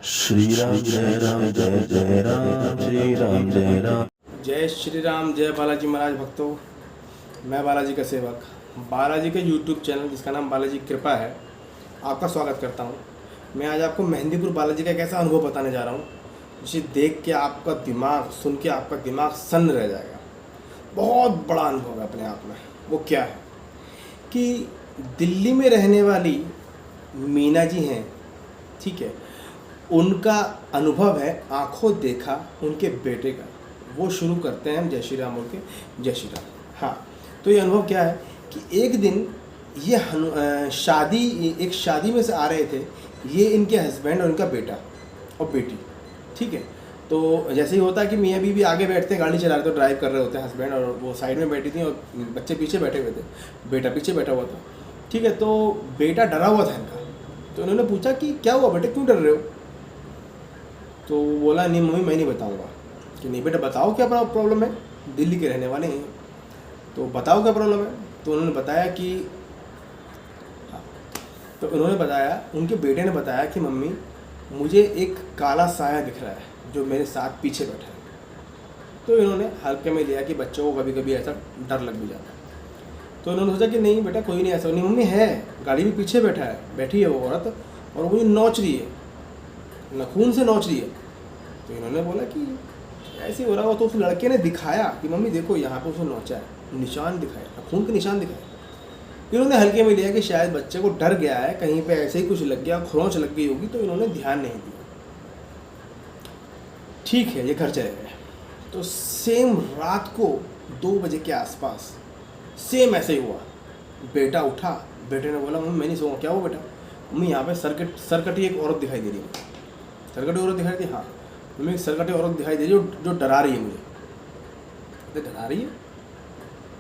श्री राम जय राम जय जय राम श्री राम जय राम। जय श्री राम, जय बालाजी महाराज भक्तों। मैं बालाजी का सेवक बालाजी के यूट्यूब चैनल जिसका नाम बालाजी कृपा है, आपका स्वागत करता हूँ। मैं आज आपको मेहंदीपुर बालाजी का एक ऐसा अनुभव बताने जा रहा हूँ जिसे देख के आपका दिमाग, सुन के आपका दिमाग सन्न रह जाएगा। बहुत बड़ा अनुभव है अपने आप में। वो क्या है कि दिल्ली में रहने वाली मीना जी हैं, ठीक है, उनका अनुभव है आंखों देखा उनके बेटे का। वो शुरू करते हैं हम जय श्री राम बोल के, जय श्री राम। हाँ, तो ये अनुभव क्या है कि एक दिन ये एक शादी में से आ रहे थे, ये इनके हस्बैंड और इनका बेटा और बेटी, ठीक है। तो जैसे ही होता है कि मियाँ बीवी आगे बैठते हैं, गाड़ी चला रहे थे, ड्राइव कर रहे होते हैं हस्बैंड, और वो साइड में बैठी थी और बच्चे पीछे बैठे हुए थे, बेटा पीछे बैठा हुआ था, ठीक है। तो बेटा डरा हुआ था इनका, तो इन्होंने पूछा कि क्या हुआ बेटे, क्यों डर रहे हो? तो वो बोला, नहीं मम्मी मैं नहीं बताऊंगा। कि नहीं बेटा बताओ क्या प्रॉब्लम है, दिल्ली के रहने वाले हैं, तो बताओ क्या प्रॉब्लम है। तो उन्होंने बताया कि हाँ, तो उन्होंने बताया, उनके बेटे ने बताया कि मम्मी मुझे एक काला साया दिख रहा है जो मेरे साथ पीछे बैठा है। तो इन्होंने हल्के में लिया कि बच्चों को कभी कभी ऐसा डर लग भी जाता है। तो इन्होंने सोचा कि नहीं बेटा कोई नहीं, ऐसा नहीं मम्मी है, गाड़ी में पीछे बैठी है वो औरत, और वो मुझे नोच रही है, नाखून से नोच रही है। तो इन्होंने बोला कि ऐसे हो रहा हो। तो उस लड़के ने दिखाया कि मम्मी देखो यहाँ पे उसने नोचा है, निशान दिखाया, नाखून के निशान दिखाए। इन्होंने हल्के में लिया कि शायद बच्चे को डर गया है, कहीं पे ऐसे ही कुछ लग गया, खरोंच लग गई होगी, तो इन्होंने ध्यान नहीं दिया। ठीक है, ये घर चले गए। तो सेम रात को 2 बजे के आसपास सेम ऐसे ही हुआ। बेटा उठा, बेटे ने बोला मम्मी मैं नहीं सोऊंगा। क्या हुआ बेटा? मम्मी यहाँ पे सरकटी एक औरत दिखाई दे रही है। सरकटी औरत दिखाई दी? हाँ मम्मी एक सरकटी औरत दिखाई दे रही है जो डरा रही है मुझे। तो डरा रही है?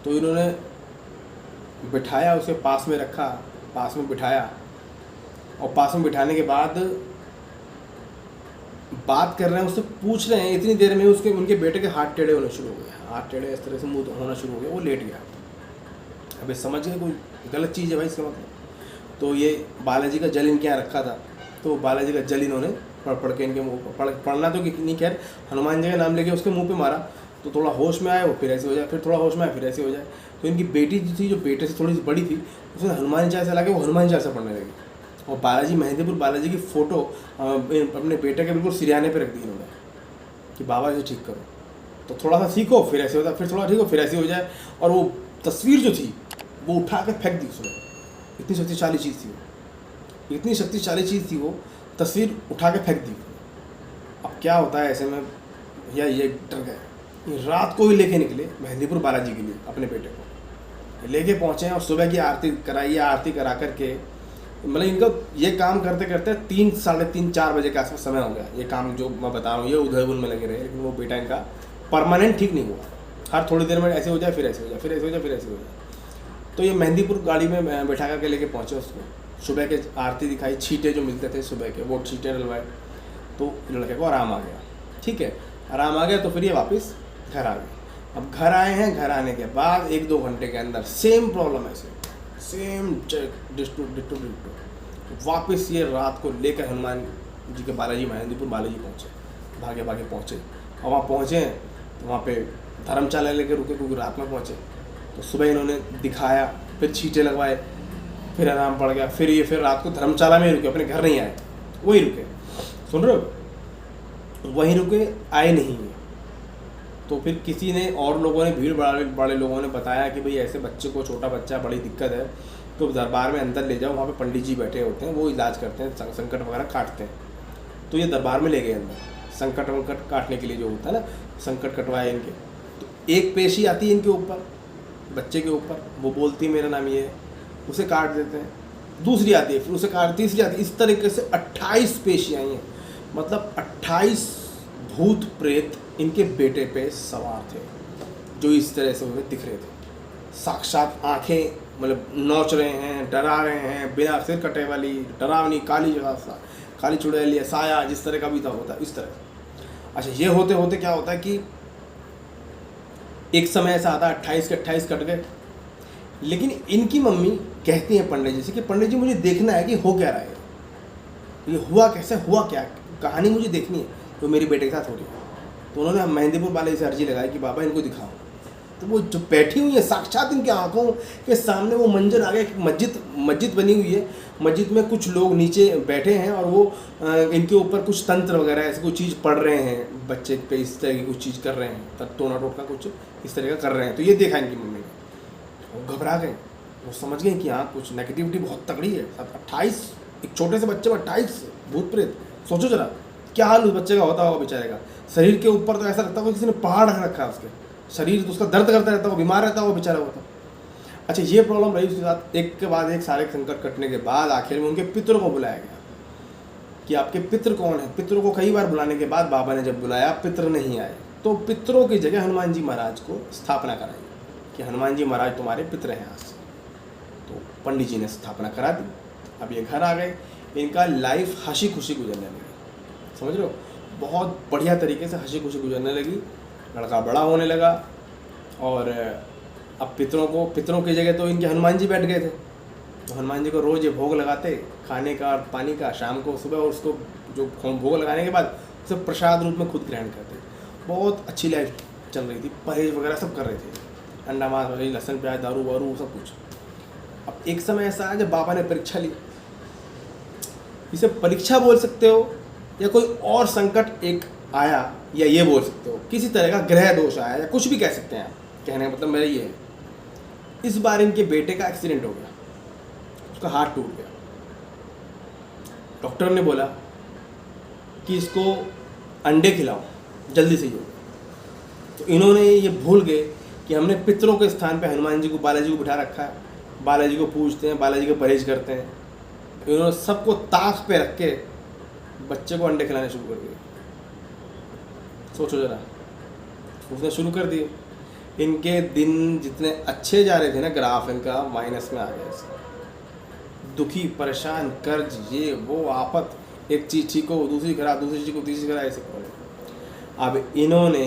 तो इन्होंने बिठाया, उसे पास में रखा, पास में बिठाया, और पास में बिठाने के बाद बात कर रहे हैं, उससे पूछ रहे हैं। इतनी देर में उनके बेटे के हाथ टेढ़े होने शुरू हो गए, हाथ टेढ़े इस तरह से मुँह होना शुरू हो गया, वो लेट गया। अबे समझ गए कोई गलत चीज़ है भाई इसका मतलब। तो ये बालाजी का जल इनके यहाँ रखा था, तो बालाजी का जल इन्होंने पढ़ के इनके मुँह पर पढ़ना तो नहीं, खैर हनुमान जी का नाम लेके उसके मुंह पे मारा, तो थोड़ा होश में आया वो, फिर ऐसे हो जाए, फिर थोड़ा होश में आया, फिर ऐसे हो जाए। तो इनकी बेटी जो थी, जो बेटे से थोड़ी सी बड़ी थी, उसने हनुमान चालीसा ला के वो हनुमान चालीसा पढ़ने लगी। और बालाजी, मेहंदीपुर बालाजी की फ़ोटो अपने बेटे के बिल्कुल सिरहाने पर रख दी इन्होंने कि बाबा इसे ठीक करो, तो थोड़ा सा सीखो, फिर ऐसे होता है, फिर थोड़ा ठीक हो, फिर ऐसे हो जाए। और वो तस्वीर जो थी वो उठा के फेंक दी उसने। इतनी शक्तिशाली चीज़ थी वो, इतनी शक्तिशाली चीज़ थी वो, तस्वीर उठा के फेंक दी। अब क्या होता है ऐसे में भैया, ये डर गए। रात को ही लेके निकले मेहंदीपुर बालाजी के लिए, अपने बेटे को लेके पहुँचे और सुबह की आरती कराई। आरती करा करके मतलब इनका ये काम करते करते 3, साढ़े 3, 4 बजे के आसपास समय हो गया। ये काम जो मैं बता रहा हूँ ये उधरपुर में लगे रहे, लेकिन वो बेटा इनका परमानेंट ठीक नहीं हुआ। हर थोड़ी देर में ऐसे हो जाए, फिर ऐसे हो जाए, फिर ऐसे हो जाए, फिर ऐसे हो जाए। तो ये मेहंदीपुर गाड़ी में बैठा करके लेके पहुँचे उसको। सुबह के आरती दिखाई, छींटे जो मिलते थे सुबह के, वो छींटे डलवाए, तो लड़के को आराम आ गया। ठीक है, आराम आ गया, तो फिर ये वापस घर आ गए। अब घर आए हैं, घर आने के बाद 1-2 घंटे के अंदर सेम प्रॉब्लम है, सेम डिट्टो। वापस ये रात को लेकर हनुमान जी के बालाजी, मेहंदीपुर बालाजी पहुँचे, भागे भागे पहुँचे। और वहाँ पहुँचे तो वहाँ पे धर्मशाला लेकर रुके, क्योंकि रात में पहुँचे। तो सुबह इन्होंने दिखाया, फिर छींटे लगवाए, फिर आराम पड़ गया। फिर रात को धर्मशाला में रुके, अपने घर नहीं आए, वहीं रुके। सुन रहे हो? वहीं रुके, आए नहीं। तो फिर किसी ने और लोगों ने, भीड़ बड़े लोगों ने बताया कि भाई ऐसे बच्चे को, छोटा बच्चा, बड़ी दिक्कत है, तो दरबार में अंदर ले जाओ, वहाँ पे पंडित जी बैठे होते हैं, वो इलाज करते हैं, संकट वगैरह काटते हैं। तो ये दरबार में ले गए अंदर, संकट वंकट काटने के लिए जो होता है ना, संकट कटवाए इनके। तो एक पेशी आती है इनके ऊपर, बच्चे के ऊपर, वो बोलती है मेरा नाम ये है, उसे काट देते हैं। दूसरी आती है, फिर उसे काट, तीसरी आती है। इस तरीके से 28 पेशियाँ आई हैं, मतलब 28 भूत प्रेत इनके बेटे पे सवार थे, जो इस तरह से उन्हें दिख रहे थे। साक्षात आंखें मतलब नोच रहे हैं, डरा रहे हैं, बिना सिर कटे वाली डरावनी काली जगह, काली चुड़ैल, साया, जिस तरह का भी था होता है इस तरह। अच्छा, ये होते होते क्या होता है कि एक समय ऐसा आता है 28 के 28 कट गए। लेकिन इनकी मम्मी कहती हैं पंडित जी से कि पंडित जी मुझे देखना है कि हो क्या रहा है, ये हुआ कैसे, हुआ क्या, कहानी मुझे देखनी है जो मेरे बेटे के साथ हो रही है। तो उन्होंने मेहंदीपुर वाले से अर्जी लगाई कि बाबा इनको दिखाओ। तो वो जो बैठी हुई है साक्षात इनके आंखों के सामने वो मंजर आ गया कि मस्जिद बनी हुई है, मस्जिद में कुछ लोग नीचे बैठे हैं और वो इनके ऊपर कुछ तंत्र वगैरह ऐसी कुछ चीज़ पढ़ रहे हैं, बच्चे पे इस तरह की कुछ चीज़ कर रहे हैं, टोना टोटका कुछ इस तरह का कर रहे हैं। तो ये देखा इनकी मम्मी ने, वो घबरा गए, वो समझ गए कि हाँ कुछ नेगेटिविटी बहुत तगड़ी है। 28 एक छोटे से बच्चे में 28 भूत प्रेत, सोचो जरा क्या हाल उस बच्चे का होता होगा बेचारे का। शरीर के ऊपर तो ऐसा लगता होगा किसी ने पहाड़ रख रखा है उसके, शरीर तो उसका दर्द करता रहता होगा, बीमार रहता होगा बेचारा होता। अच्छा ये प्रॉब्लम रही उसके साथ। एक के बाद एक सारे संकट कटने के बाद आखिर में उनके पितरों को बुलाया गया कि आपके पितृ कौन है। पितरों को कई बार बुलाने के बाद बाबा ने जब बुलाया पितृ नहीं आए, तो पितरों की जगह हनुमान जी महाराज को स्थापना कराई कि हनुमान जी महाराज तुम्हारे पितृ हैं आज से। तो पंडित जी ने स्थापना करा दी। अब ये घर आ गए, इनका लाइफ हंसी खुशी गुजरने लगी, समझ रहे हो, बहुत बढ़िया तरीके से हंसी खुशी गुजरने लगी। लड़का बड़ा होने लगा और अब पितरों की जगह तो इनके हनुमान जी बैठ गए थे। तो हनुमान जी को रोज़ ये भोग लगाते खाने का और पानी का, शाम को सुबह, और उसको जो भोग लगाने के बाद उसे प्रसाद रूप में खुद ग्रहण करते। बहुत अच्छी लाइफ चल रही थी, परहेज वगैरह सब कर रहे थे, अंडा मांस वगैरह, लहसुन प्याज, दारू वारू सब कुछ। अब एक समय ऐसा आया जब बाबा ने परीक्षा ली। इसे परीक्षा बोल सकते हो या कोई और संकट एक आया, या ये बोल सकते हो किसी तरह का ग्रह दोष आया, या कुछ भी कह सकते हैं आप। कहने का मतलब मेरा ये है, इस बार इनके बेटे का एक्सीडेंट हो गया, उसका हाथ टूट गया। डॉक्टर ने बोला कि इसको अंडे खिलाओ जल्दी से ही होगा। तो इन्होंने ये भूल गए कि हमने पितरों के स्थान पे हनुमान जी को, बालाजी को बिठा रखा है, बालाजी को पूजते हैं, बालाजी को परहेज करते हैं। इन्होंने सबको ताक पे रख के बच्चे को अंडे खिलाने शुरू कर दिए। सोचो जरा, उसने शुरू कर दिए। इनके दिन जितने अच्छे जा रहे थे ना, ग्राफ इनका माइनस में आ गया। दुखी, परेशान, कर्ज, ये वो आफत, एक चीज़ ठीक हो दूसरी खराब, दूसरी चीज़ को तीसरी खराब, ऐसे प्रॉब्लम। अब इन्होंने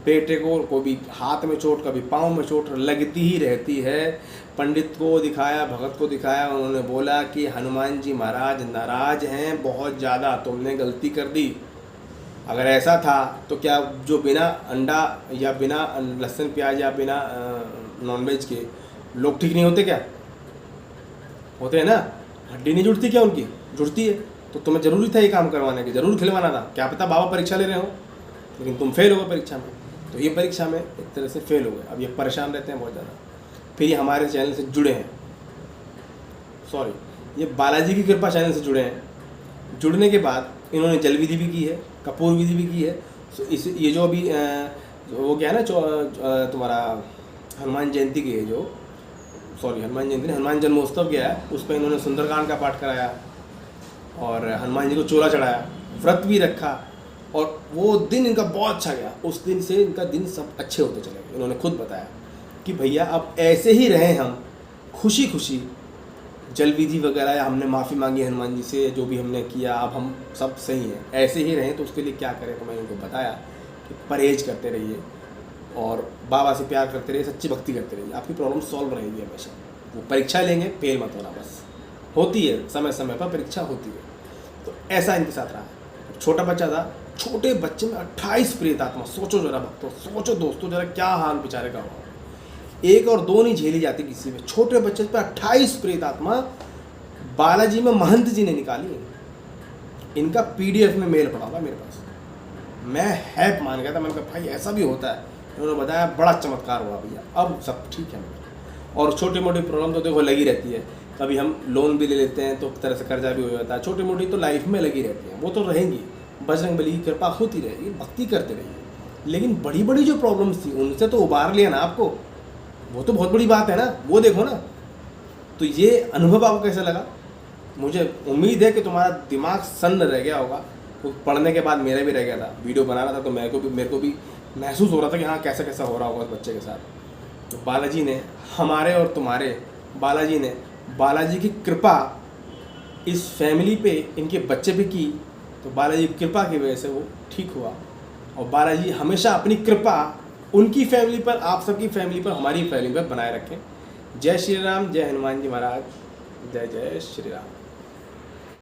बेटे को कभी हाथ में चोट, कभी पाँव में चोट लगती ही रहती है। पंडित को दिखाया, भगत को दिखाया, उन्होंने बोला कि हनुमान जी महाराज नाराज हैं बहुत ज़्यादा, तुमने गलती कर दी। अगर ऐसा था तो क्या जो बिना अंडा या बिना लहसुन प्याज या बिना नॉनवेज के लोग ठीक नहीं होते क्या? होते हैं ना, हड्डी नहीं जुड़ती क्या उनकी? जुड़ती है। तो तुम्हें ज़रूरी था ये काम करवाने की, ज़रूर खिलवाना था। क्या पता बाबा परीक्षा ले रहे हो, लेकिन तुम फेल हो गए परीक्षा में। तो ये परीक्षा में एक तरह से फेल हो गए। अब ये परेशान रहते हैं बहुत ज़्यादा। फिर ये हमारे चैनल से जुड़े हैं, सॉरी, ये बालाजी की कृपा चैनल से जुड़े हैं। जुड़ने के बाद इन्होंने जल विधि भी की है, कपूर विधि भी की है। तो इस ये जो अभी वो क्या है ना, तुम्हारा हनुमान जयंती की है जो, सॉरी हनुमान जयंती नहीं, हनुमान जन्मोत्सव गया है, उस पर इन्होंने सुंदरकांड का पाठ कराया और हनुमान जी को चोला चढ़ाया, व्रत भी रखा, और वो दिन इनका बहुत अच्छा गया। उस दिन से इनका दिन सब अच्छे होते चले गए। इन्होंने खुद बताया कि भैया अब ऐसे ही रहें हम, खुशी खुशी। जल विधि वगैरह हमने माफ़ी मांगी हनुमान जी से, जो भी हमने किया, अब हम सब सही हैं, ऐसे ही रहें। तो उसके लिए क्या करें, तो मैंने उनको बताया कि परहेज करते रहिए और बाबा से प्यार करते रहिए, सच्ची भक्ति करते रहिए, आपकी प्रॉब्लम सॉल्व रहेगी हमेशा। वो परीक्षा लेंगे, फेल मत होना, बस होती है समय समय पर परीक्षा होती है। तो ऐसा इनके साथ रहा। छोटा बच्चा था, छोटे बच्चे में 28 प्रेत आत्मा। सोचो जरा भक्तों, सोचो दोस्तों जरा, क्या हाल बेचारे का होगा। एक और दो नहीं झेली जाती किसी में, छोटे बच्चे पे 28 प्रेत आत्मा बालाजी में महंत जी ने निकाली। इनका PDF में मेल पड़ा था मेरे पास, मैं हैप मान गया था। मैंने कहा भाई ऐसा भी होता है। उन्होंने बताया बड़ा चमत्कार हुआ भैया, अब सब ठीक है मेरा। और छोटी मोटी प्रॉब्लम तो देखो लगी रहती है, कभी हम लोन भी ले लेते हैं तो तरह से कर्जा भी हो जाता है। छोटी मोटी तो लाइफ में लगी रहती है, वो तो रहेंगी। बजरंग बली की कृपा होती रहेगी, भक्ति करते रहिए। लेकिन बड़ी बड़ी जो प्रॉब्लम्स थी उनसे तो उबार लिया ना आपको, वो तो बहुत बड़ी बात है ना, वो देखो ना। तो ये अनुभव आपको कैसा लगा? मुझे उम्मीद है कि तुम्हारा दिमाग सन्न रह गया होगा। तो पढ़ने के बाद मेरा भी रह गया था, वीडियो बनाना था तो मेरे को भी महसूस हो रहा था कि हाँ कैसा कैसा हो रहा होगा बच्चे के साथ। तो बालाजी ने हमारे और तुम्हारे, बालाजी की कृपा इस फैमिली पे, इनके बच्चे पे की। तो बालाजी की कृपा की वजह से वो ठीक हुआ। और बालाजी हमेशा अपनी कृपा उनकी फैमिली पर, आप सबकी फैमिली पर, हमारी फैमिली पर बनाए रखें। जय श्री राम, जय हनुमान जी महाराज, जय जय श्री राम।